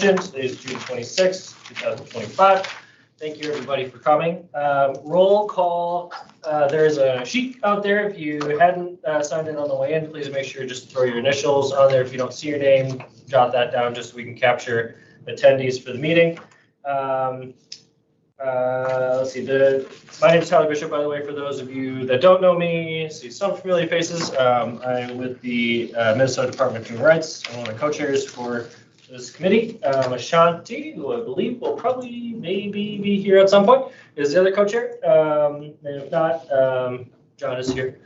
Today is June 26th, 2025. Thank you everybody for coming. Roll call. There's a sheet out there. If you hadn't signed in on the way in, please make sure just throw your initials on there. If you don't see your name, jot that down just so we can capture attendees for the meeting. Let's see. My name is Tyler Bishop, by the way, for those of you that don't know me, see some familiar faces. I'm with the Minnesota Department of Human Rights. I'm one of the co-chairs for this committee. Ashanti, who I believe will probably maybe be here at some point, is the other co-chair. And if not, John is here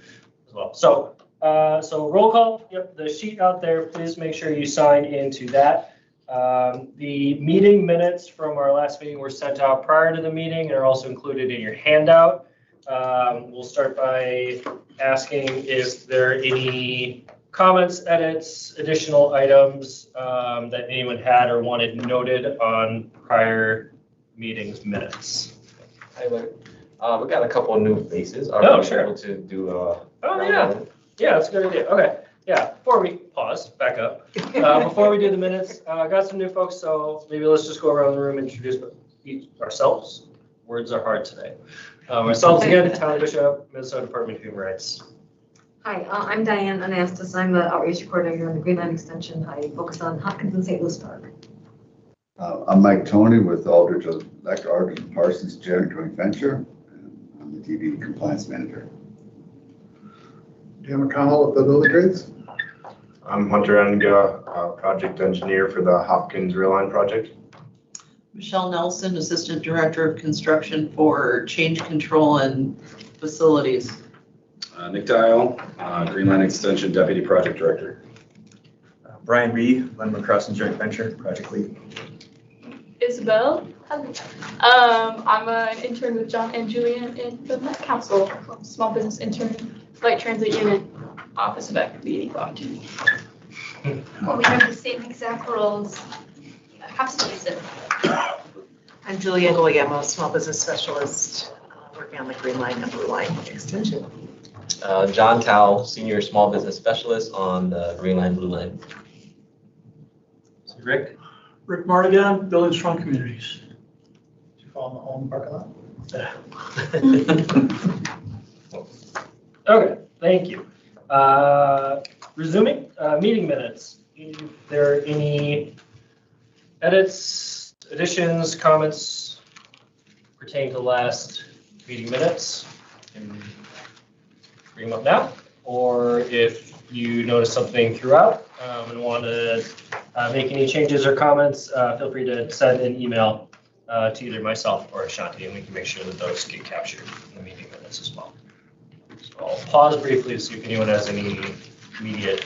as well. So roll call. Yep, the sheet out there. Please make sure you sign into that. The meeting minutes from our last meeting were sent out prior to the meeting and are also included in your handout. We'll start by asking if there are any comments, edits, additional items that anyone had or wanted noted on prior meetings minutes. Tyler, we got a couple of new faces. Are we sure. Able to do yeah, that's a good idea. Okay, yeah. Before we pause, back up. Before we do the minutes, I got some new folks, so maybe let's just go around the room and introduce ourselves. Words are hard today. Ourselves again, Tyler Bishop, Minnesota Department of Human Rights. Hi, I'm Diane Anastas. I'm the outreach coordinator in the Green Line Extension. I focus on Hopkins and St. Louis Park. I'm Mike Tony with Aldridge and Parsons Joint Venture. And I'm the TV compliance manager. Dan McConnell with the Building Trades. I'm Hunter Enga, project engineer for the Hopkins Rail Line project. Michelle Nelson, Assistant Director of Construction for Change Control and Facilities. Nick Dial, Green Line Extension Deputy Project Director. Brian B., Lynn Crossing Joint Venture Project Lead. Isabel, I'm an intern with John and Julian in the Met Council, small business intern, light transit unit, Office of Equity and Equality. Well, we have the same exact roles. Absolutely. I'm Julia Guillermo, small business specialist, working on the Green Line and Blue Line extension. John Tao, Senior Small Business Specialist on the Green Line, Blue Line. So Rick Mardigan, Building Strong Communities. Did you follow the home parking lot? Okay, thank you. Resuming meeting minutes. If there are any edits, additions, comments pertaining to the last meeting minutes, and bring them up now. Or if you notice something throughout and want to make any changes or comments, feel free to send an email to either myself or Ashanti, and we can make sure that those get captured in the meeting minutes as well. So I'll pause briefly to see if anyone has any immediate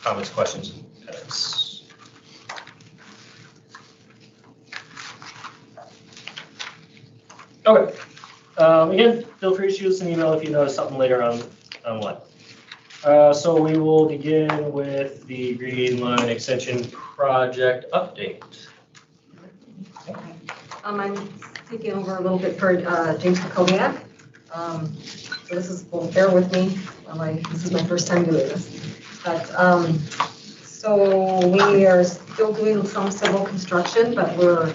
comments, questions, and edits. Okay. Again, feel free to shoot us an email if you notice something later on what. So we will begin with the Green Line Extension project update. I'm taking over a little bit for James Kobiak. So this is, well, bear with me. This is my first time doing this. But so we are still doing some civil construction, but we're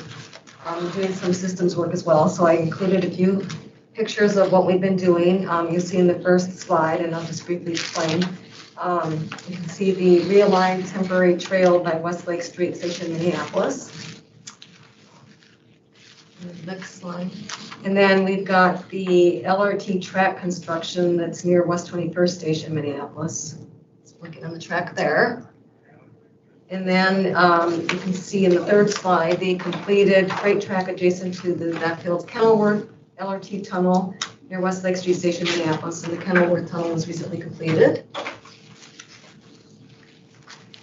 doing some systems work as well. So I included a few pictures of what we've been doing. You see in the first slide, and I'll just briefly explain. You can see the realigned temporary trail by Westlake Street Station, Minneapolis. Next slide. And then we've got the LRT track construction that's near West 21st Station, Minneapolis. It's looking on the track there. And then you can see in the third slide the completed freight track adjacent to the Backfield Kenilworth LRT tunnel near Westlake Street Station, Minneapolis, and the Kenilworth tunnel was recently completed.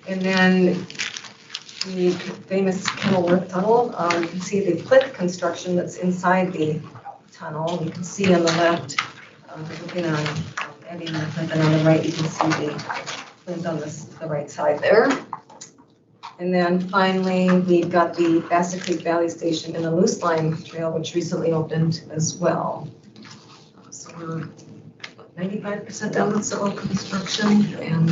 And then the famous Kenilworth tunnel, you can see the plit construction that's inside the tunnel. You can see on the left, looking on Eddie and the plit, and on the right you can see the plit on the right side there. And then finally, we've got the Bassett Creek Valley Station and the Loose Line Trail, which recently opened as well. So we're 95% done with civil construction, and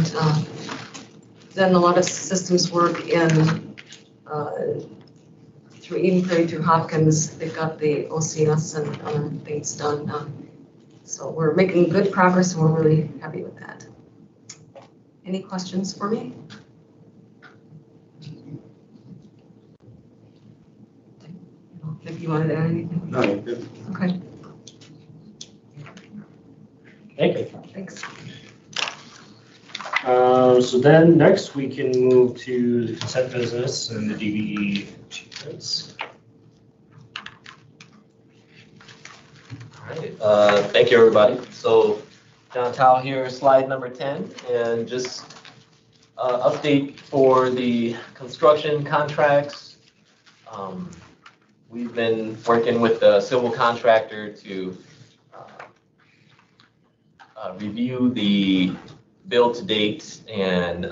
then a lot of systems work in through Eden Prairie, through Hopkins, they've got the OCS and other things done. So we're making good progress and we're really happy with that. Any questions for me? If you wanted to add anything? No, you're good. Okay, Thank you. thanks. So then next we can move to the consent business and the DVE achievements. All right, thank you, everybody. So John Tao here, slide number 10, and just update for the construction contracts. We've been working with the civil contractor to review the bill to date and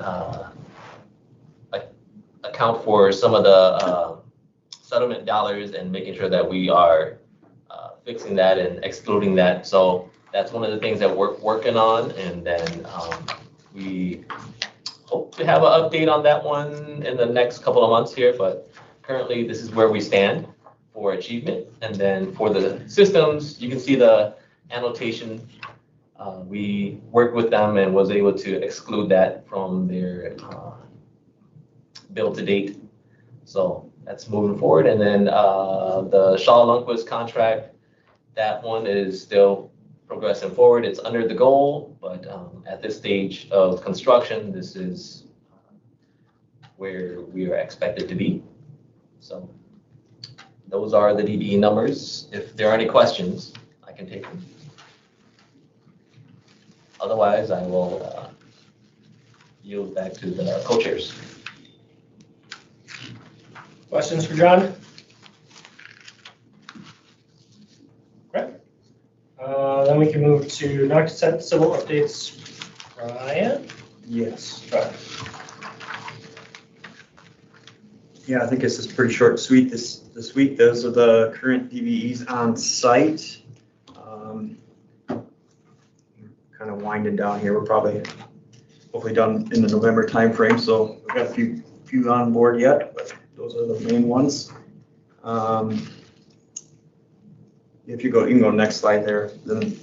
account for some of the settlement dollars and making sure that we are fixing that and excluding that. So that's one of the things that we're working on, and then we hope to have an update on that one in the next couple of months here, but currently this is where we stand for achievement. And then for the systems, you can see the annotation. We worked with them and was able to exclude that from their bill to date. So that's moving forward. And then the Shaw Lundquist contract, that one is still progressing forward. It's under the goal, but at this stage of construction, this is where we are expected to be. So those are the DBE numbers. If there are any questions, I can take them. Otherwise, I will yield back to the co-chairs. Questions for John? Okay. Then we can move to non-consent civil updates. Ryan? Yes. Right. Yeah, I think this is pretty short and sweet this week. Those are the current DVEs on site. Kind of winding down here. We're probably hopefully done in the November timeframe, so we've got a few on board yet, but those are the main ones. If you can go next slide there. Then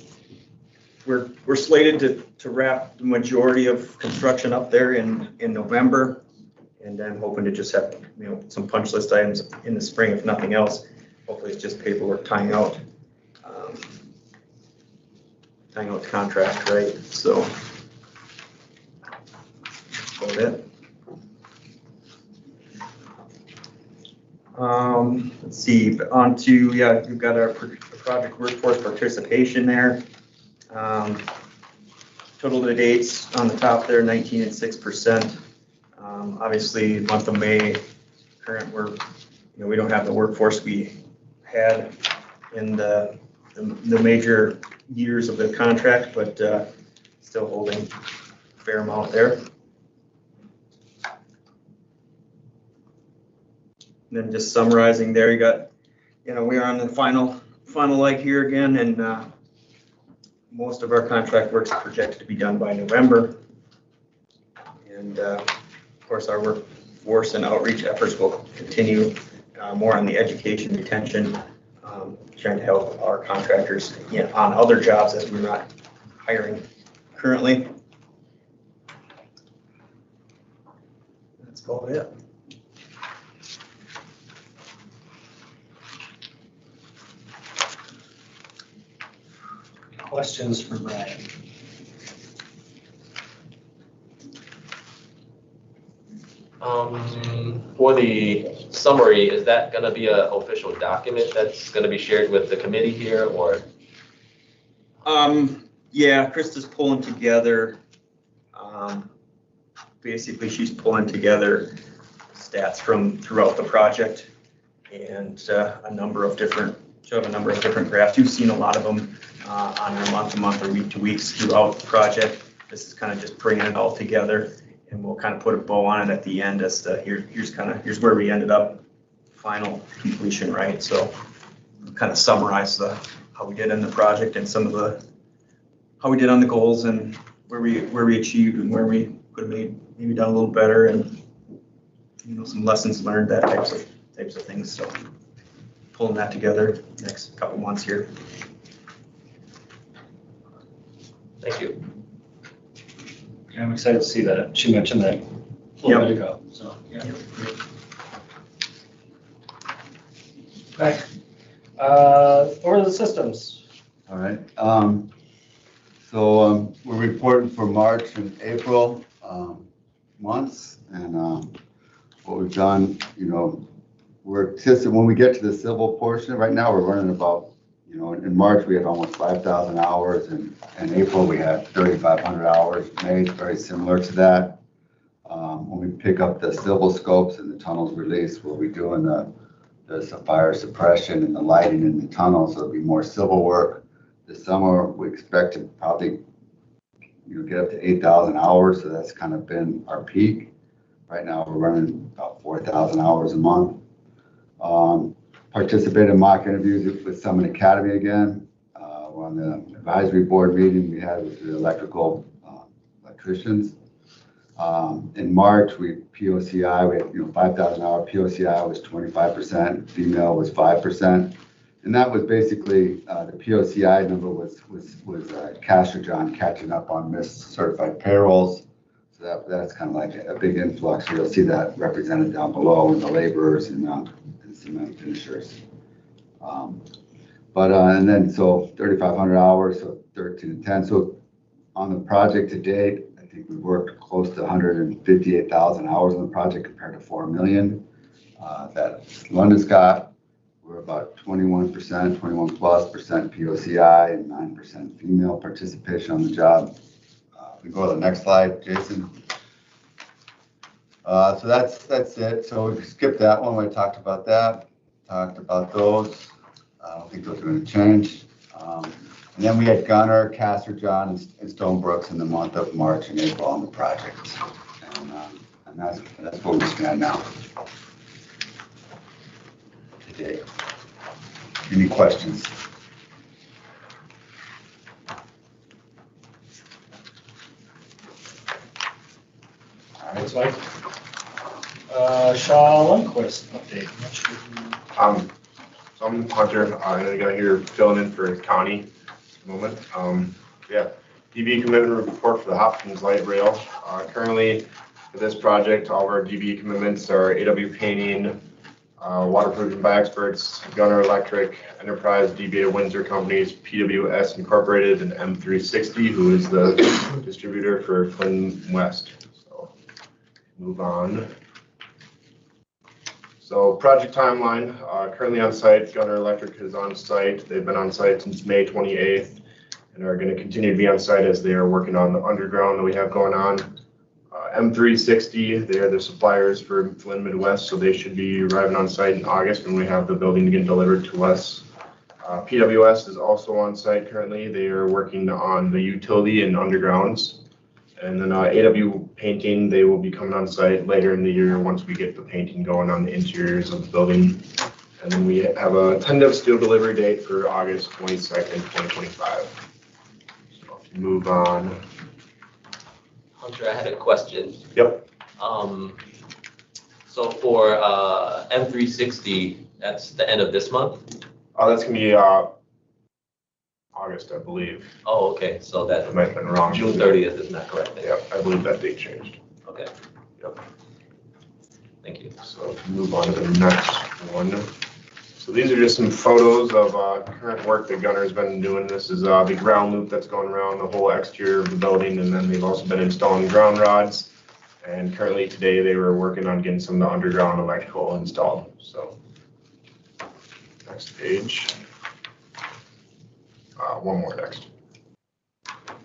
we're slated to wrap the majority of construction up there in November, and then hoping to just have some punch list items in the spring, if nothing else. Hopefully it's just paperwork tying out the contract, right? So that's about it. Let's see, on to, we've got our project workforce participation there. Total to dates on the top there, 19 and 6%. Obviously, month of May, current, we don't have the workforce we had in the major years of the contract, but still holding a fair amount there. And then just summarizing there, you got, we are on the final leg here again, and most of our contract work is projected to be done by November. And of course, our workforce and outreach efforts will continue more on the education retention, trying to help our contractors on other jobs as we're not hiring currently. That's about it. Questions for Brian? For the summary, is that going to be an official document that's going to be shared with the committee here, or? Yeah, Krista's pulling together. Basically, she's pulling together stats from throughout the project, and a number of different graphs. You've seen a lot of them on our month-to-month or week-to-weeks throughout the project. This is kind of just bringing it all together, and we'll kind of put a bow on it at the end as to here's where we ended up, final completion, right? So kind of summarize how we did in the project and some of how we did on the goals and where we achieved and where we could have maybe done a little better, and some lessons learned, that types of things. So pulling that together next couple months here. Thank you. Yeah, I'm excited to see that. She mentioned that a little bit ago, so, yeah. Okay. Over to the systems. All right. We're reporting for March and April months, and what we've done, we're just, when we get to the civil portion, right now we're running about, in March we had almost 5,000 hours, and in April we had 3,500 hours. May is very similar to that. When we pick up the civil scopes and the tunnels release, we'll be doing the fire suppression and the lighting in the tunnels. So it'll be more civil work. This summer we expect to probably get up to 8,000 hours, so that's kind of been our peak. Right now we're running about 4,000 hours a month. Participate in mock interviews with Summit Academy again. We're on the advisory board meeting we had with the electricians. In March, we POCI, we had 5,000 hour POCI was 25%, female was 5. And that was basically, the POCI number was John catching up on missed certified payrolls. So that's kind of like a big influx. You'll see that represented down below in the laborers and cement finishers. And then so 3,500 hours, so 13 and 10. So on the project to date, I think we worked close to 158,000 hours on the project compared to 4 million that London's got. We're about 21%, 21+% POCI and 9% female participation on the job. We go to the next slide, Jason. So that's it. So we skipped that one. We talked about that. Talked about those. I don't think those are going to change. And then we had Gunner, Castor John, and Stonebrooks in the month of March and April on the project. And that's where we stand now. Today. Any questions? All right, so Shaw Lundquist update. So I'm Hunter. I'm going here filling in for Connie at the moment. DB commitment report for the Hopkins Light Rail. Currently, for this project, all of our DB commitments are AW painting, waterproofing by experts, Gunner Electric, Enterprise, DBA Windsor Companies, PWS Incorporated, and M360, who is the distributor for Flynn West. So move on. So project timeline, currently on site, Gunner Electric is on site. They've been on site since May 28th and are going to continue to be on site as they are working on the underground that we have going on. M360, they are the suppliers for Flynn Midwest, so they should be arriving on site in August when we have the building to get delivered to us. PWS is also on site currently. They are working on the utility and undergrounds. And then AW painting, they will be coming on site later in the year once we get the painting going on the interiors of the building. And then we have a tentative steel delivery date for August 22nd, 2025. So if you move on. Hunter, I had a question. Yep. So for M360, that's the end of this month? That's going to be August, I believe. Oh, okay. So that might have been wrong. June 30th is not correct. Yep, I believe that date changed. Okay. Yep. Thank you. So if you move on to the next one. So these are just some photos of current work that Gunner's been doing. This is the ground loop that's going around the whole exterior of the building, and then they've also been installing ground rods. And currently today they were working on getting some of the underground electrical installed. So next page. One more next.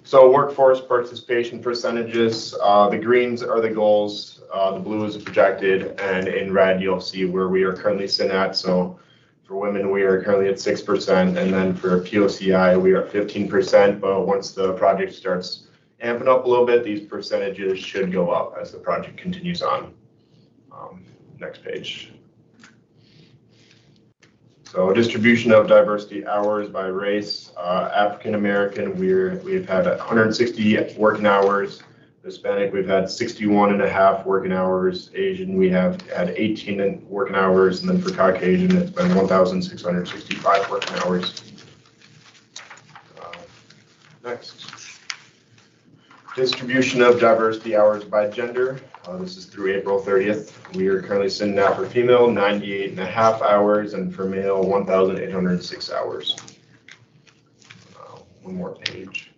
So workforce participation percentages, the greens are the goals, the blue is projected, and in red you'll see where we are currently sitting at. So for women we are currently at 6%, and then for POCI we are at 15%, but once the project starts amping up a little bit, these percentages should go up as the project continues on. Next page. So distribution of diversity hours by race, African American, we've had 160 working hours. Hispanic, we've had 61.5 working hours. Asian, we have had 18 working hours. And then for Caucasian, it's been 1,665 working hours. Next. Distribution of diversity hours by gender. This is through April 30th. We are currently sending out for female 98.5 hours and for male 1,806 hours. One more page.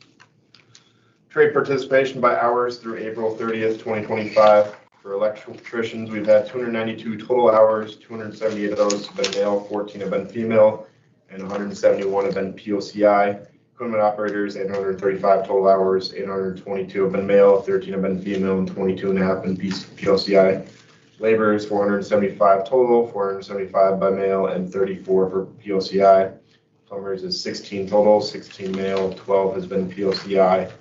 Trade participation by hours through April 30th, 2025. For electricians, we've had 292 total hours. 278 of those have been male, 14 have been female, and 171 have been POCI. Equipment operators, 835 total hours, 822 have been male, 13 have been female, and 22 and a half been POCI. Laborers, 475 total, 475 by male, and 34 for POCI. Plumbers is 16 total, 16 male, 12 has been POCI.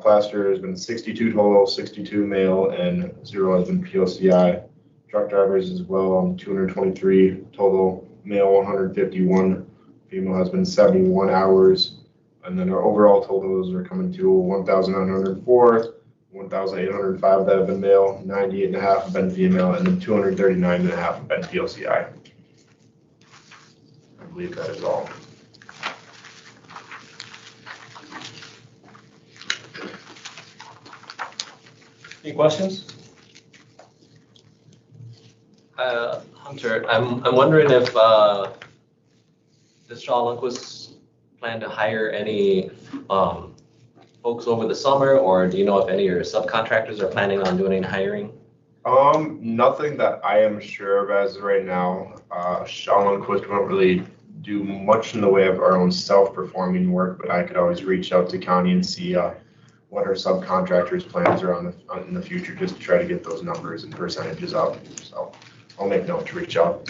Plaster has been 62 total, 62 male, and 0 has been POCI. Truck drivers as well, 223 total, male 151, female has been 71 hours. And then our overall totals are coming to 1,904, 1,805 that have been male, 98.5 have been female, and then 239.5 have been POCI. I believe that is all. Any questions? Hunter, I'm wondering if does Shaw Lundquist plan to hire any folks over the summer, or do you know if any of your subcontractors are planning on doing any hiring? Nothing that I am sure of as of right now. Shaw Lundquist won't really do much in the way of our own self-performing work, but I could always reach out to county and see what our subcontractors' plans are in the future, just to try to get those numbers and percentages up. So I'll make note to reach out.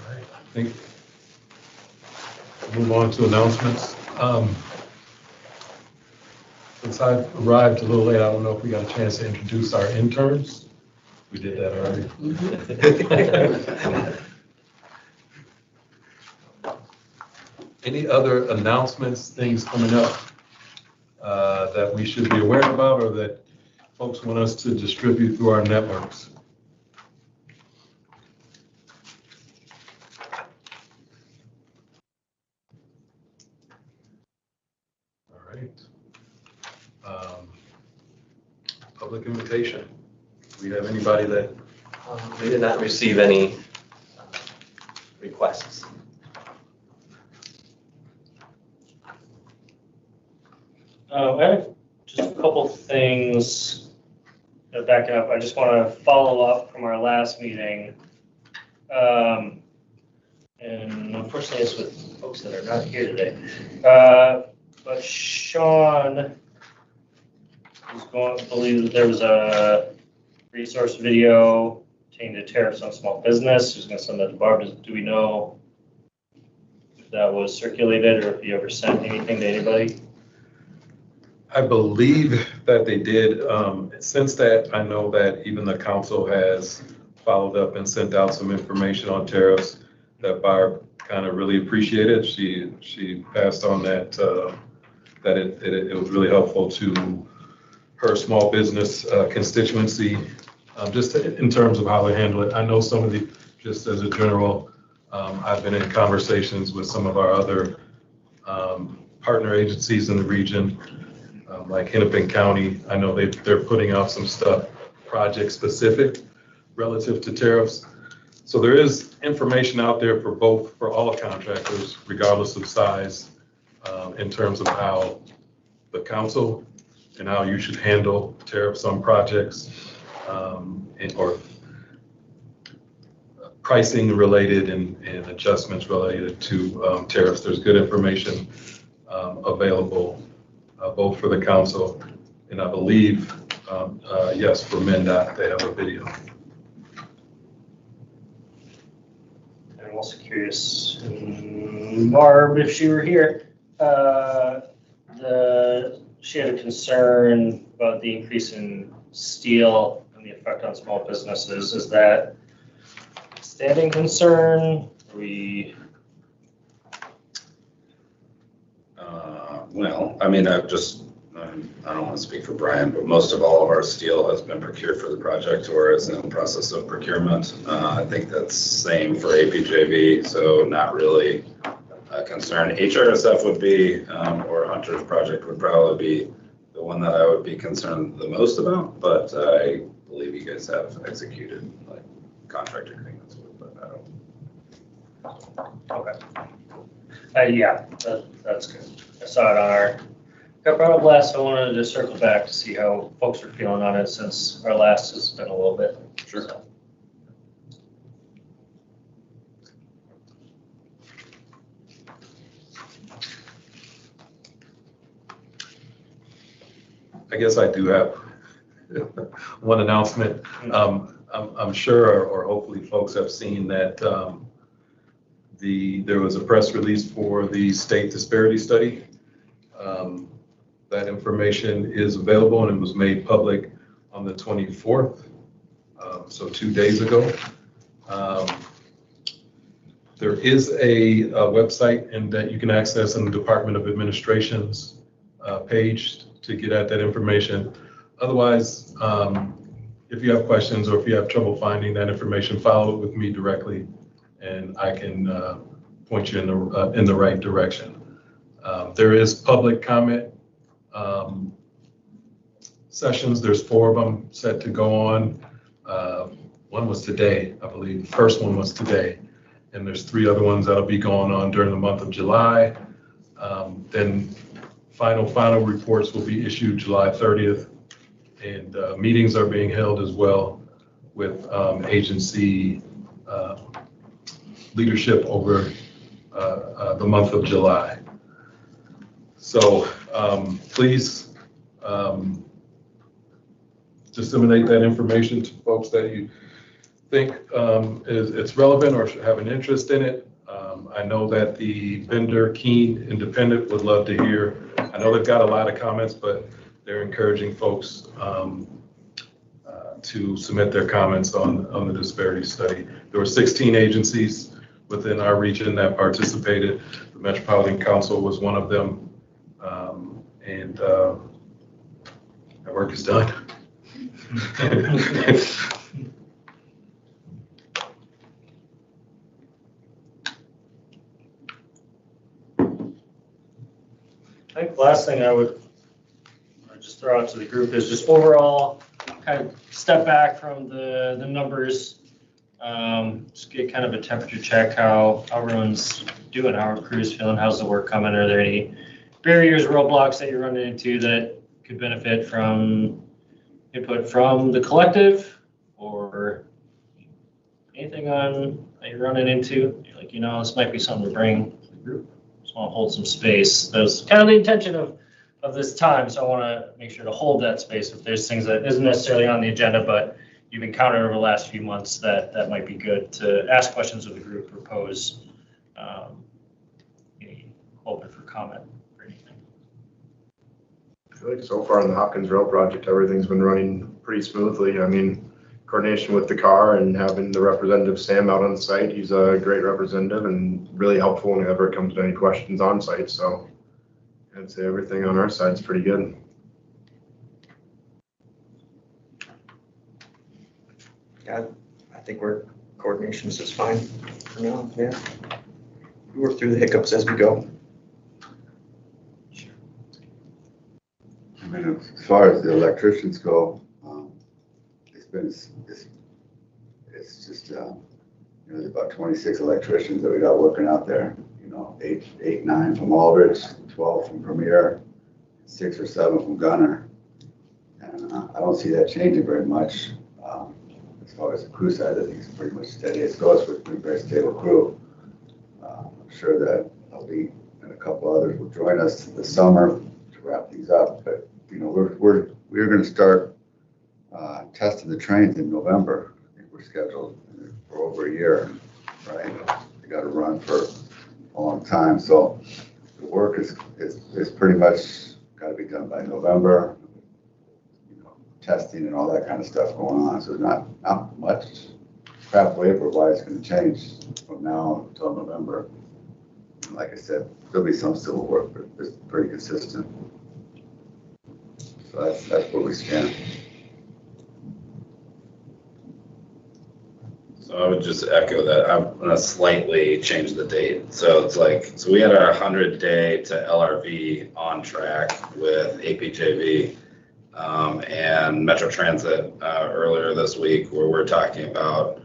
I think we'll move on to announcements. Since I arrived a little late, I don't know if we got a chance to introduce our interns. We did that already. Any other announcements, things coming up that we should be aware about or that folks want us to distribute through our networks? Public invitation. Do we have anybody that? We did not receive any requests. I have just a couple things backing up. I just want to follow up from our last meeting. And unfortunately, it's with folks that are not here today. But Sean was going to believe that there was a resource video pertaining to tariffs on small business. He was going to send that to Barb. Do we know if that was circulated or if you ever sent anything to anybody? I believe that they did. Since that, I know that even the council has followed up and sent out some information on tariffs that Barb kind of really appreciated. She passed on that it was really helpful to her small business constituency, just in terms of how they handle it. I know some of the, just as a general, I've been in conversations with some of our other partner agencies in the region, like Hennepin County. I know they're putting out some stuff project specific relative to tariffs. So there is information out there for all contractors, regardless of size, in terms of how the council and how you should handle tariffs on projects, or pricing related and adjustments related to tariffs. There's good information available both for the council and I believe, yes, for MnDOT, they have a video. I'm also curious, Barb, if she were here, she had a concern about the increase in steel and the effect on small businesses. Is that a standing concern? Well, I mean, I don't want to speak for Brian, but most of all of our steel has been procured for the project or is in the process of procurement. I think that's same for APJV, so not really a concern. HRSF would be, or Hunter's project would probably be the one that I would be concerned the most about, but I believe you guys have executed like contract agreements with, but I don't. Okay. Yeah, that's good. I saw it on our, got brought up last, so I wanted to circle back to see how folks are feeling on it since our last has been a little bit. Sure. So. I guess I do have one announcement. I'm sure, or hopefully folks have seen that there was a press release for the state disparity study. That information is available and it was made public on the 24th, so 2 days ago. There is a website and that you can access in the Department of Administration's page to get at that information. Otherwise, if you have questions or if you have trouble finding that information, follow it with me directly and I can point you in the right direction. There is public comment sessions. There's 4 of them set to go on. One was today, I believe. The first one was today. And there's 3 other ones that'll be going on during the month of July. Then final reports will be issued July 30th. And meetings are being held as well with agency leadership over the month of July. So please disseminate that information to folks that you think it's relevant or have an interest in it. I know that the vendor Keen Independent would love to hear. I know they've got a lot of comments, but they're encouraging folks to submit their comments on the disparity study. There were 16 agencies within our region that participated. The Metropolitan Council was one of them. And that work is done. I think the last thing I would just throw out to the group is just overall kind of step back from the numbers, just get kind of a temperature check, how everyone's doing, how our crew's feeling, how's the work coming, are there any barriers, roadblocks that you're running into that could benefit from input from the collective or anything on that you're running into? You're like, this might be something to bring to the group. Just want to hold some space. That's kind of the intention of this time. So I want to make sure to hold that space if there's things that isn't necessarily on the agenda, but you've encountered over the last few months that might be good to ask questions of the group or pose, open for comment or anything. I feel like so far on the Hopkins Rail project, everything's been running pretty smoothly. I mean, coordination with the car and having the representative Sam out on site, he's a great representative and really helpful whenever it comes to any questions on site. So I'd say everything on our side is pretty good. Yeah, I think coordination is just fine for now. Yeah, we work through the hiccups as we go. I mean, as far as the electricians go, it's just there's about 26 electricians that we got working out there. 9 from Aldrich, 12 from Premier, 6 or 7 from Gunner, and I don't see that changing very much. As far as the crew side, I think it's pretty much steady as goes with a very stable crew. I'm sure that Ali and a couple others will join us this summer to wrap things up. But we're going to start testing the trains in November. I think we're scheduled for over a year, right? They got to run for a long time, so the work is pretty much got to be done by November. testing and all that kind of stuff going on. So not much craft labor wise going to change from now until November. Like I said, there'll be some civil work, but it's pretty consistent. So that's where we stand. So I would just echo that. I'm gonna slightly change the date. So it's like, so we had our 100-day to LRV on track with APJV and Metro Transit earlier this week, where we're talking about,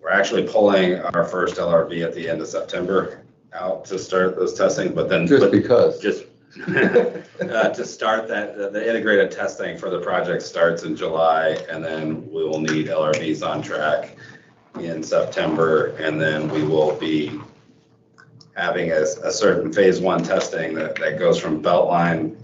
we're actually pulling our first LRV at the end of September out to start those testing, but then Just because. just to start that, the integrated testing for the project starts in July, and then we will need LRVs on track in September, and then we will be having a certain phase 1 testing that goes from Beltline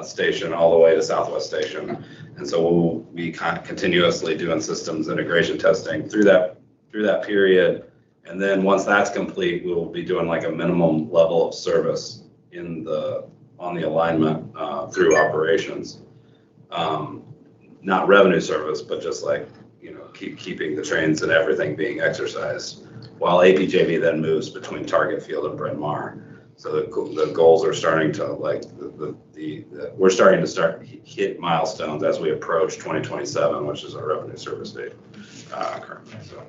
station all the way to Southwest Station. And so we'll be continuously doing systems integration testing through that period. And then once that's complete, we will be doing like a minimum level of service on the alignment through operations. Not revenue service, but just like, keeping the trains and everything being exercised, while APJV then moves between Target Field and Bryn Mawr. So the goals are starting to we're starting to hit milestones as we approach 2027, which is our revenue service date currently. So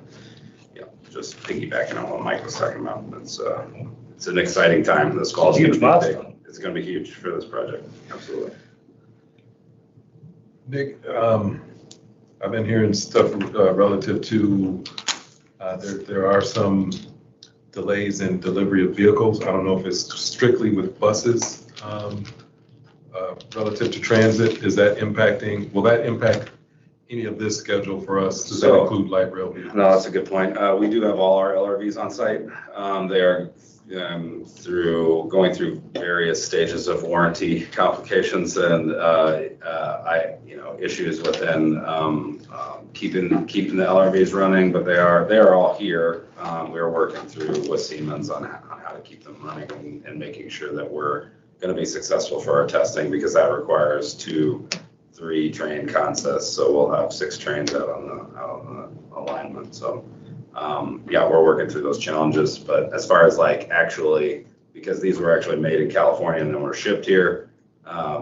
yeah, just piggybacking on what Mike was talking about. It's an exciting time. This fall is going to be big. It's going to be huge for this project. Absolutely. Nick, I've been hearing stuff relative to there are some delays in delivery of vehicles. I don't know if it's strictly with buses relative to transit. Will that impact any of this schedule for us? Does that include light rail vehicles? No, that's a good point. We do have all our LRVs on site. They are going through various stages of warranty complications and issues within keeping the LRVs running, but they are all here. We are working through with Siemens on how to keep them running and making sure that we're going to be successful for our testing, because that requires 2-3 train consists. So we'll have 6 trains out on the alignment. So yeah, we're working through those challenges. But as far as like actually, because these were actually made in California and then were shipped here,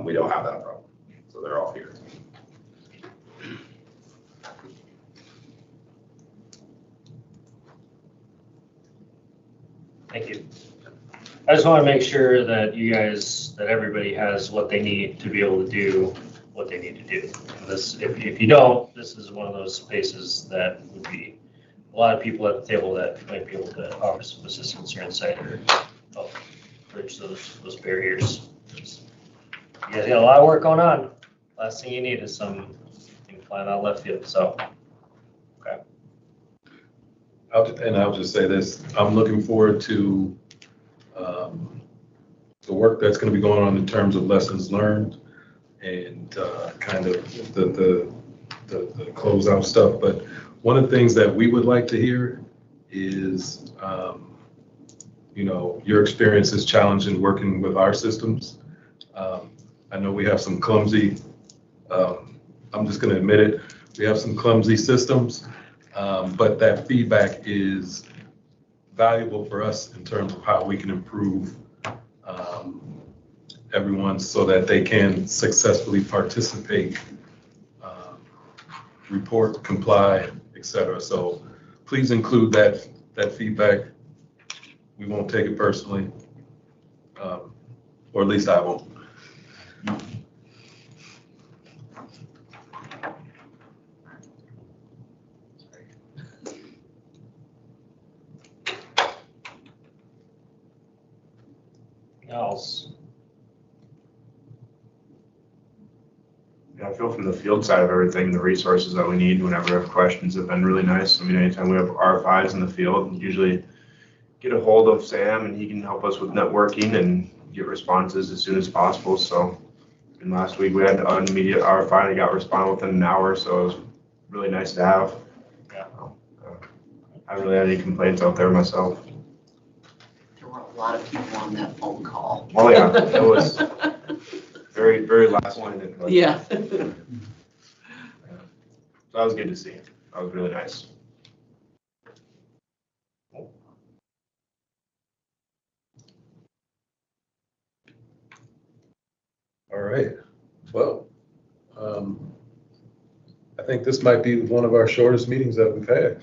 we don't have that problem. So they're all here. Thank you. I just want to make sure that everybody has what they need to be able to do what they need to do. If you don't, this is one of those spaces that would be a lot of people at the table that might be able to offer some assistance here inside or help bridge those barriers. You guys got a lot of work going on. Last thing you need is some flying out left field. So, okay. I'll just say this: I'm looking forward to the work that's going to be going on in terms of lessons learned and kind of the closeout stuff. But one of the things that we would like to hear is, your experiences challenging working with our systems. I know we have some clumsy, I'm just going to admit it, we have some clumsy systems, but that feedback is valuable for us in terms of how we can improve everyone so that they can successfully participate, report, comply, etc. So please include that feedback. We won't take it personally, or at least I won't. Else. Yeah, I feel from the field side of everything, the resources that we need whenever we have questions have been really nice. I mean, anytime we have RFIs in the field, we usually get a hold of Sam and he can help us with networking and get responses as soon as possible. So, and last week we had an immediate RFI and I got responded within an hour, so it was really nice to have. Yeah. I haven't really had any complaints out there myself. There were a lot of people on that phone call. Oh yeah, it was very, very last minute. Yeah. So that was good to see. That was really nice. All right, well, I think this might be one of our shortest meetings that we've had.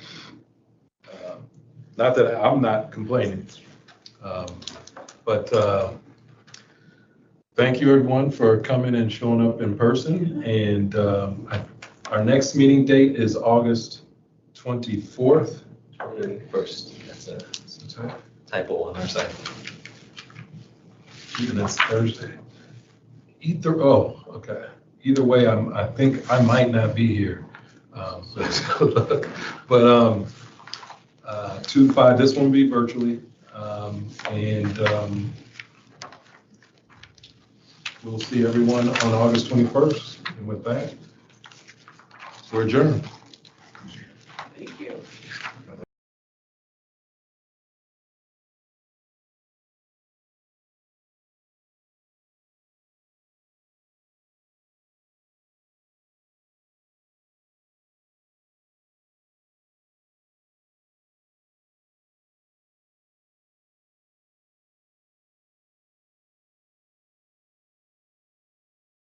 Not that I'm not complaining, but thank you everyone for coming and showing up in person. And our next meeting date is August 24th. 21st, that's a typo on our side. Even that's Thursday. Okay. Either way, I think I might not be here. Let's go look. But 2-5, this one will be virtually. We'll see everyone on August 21st. And with that, we're adjourned.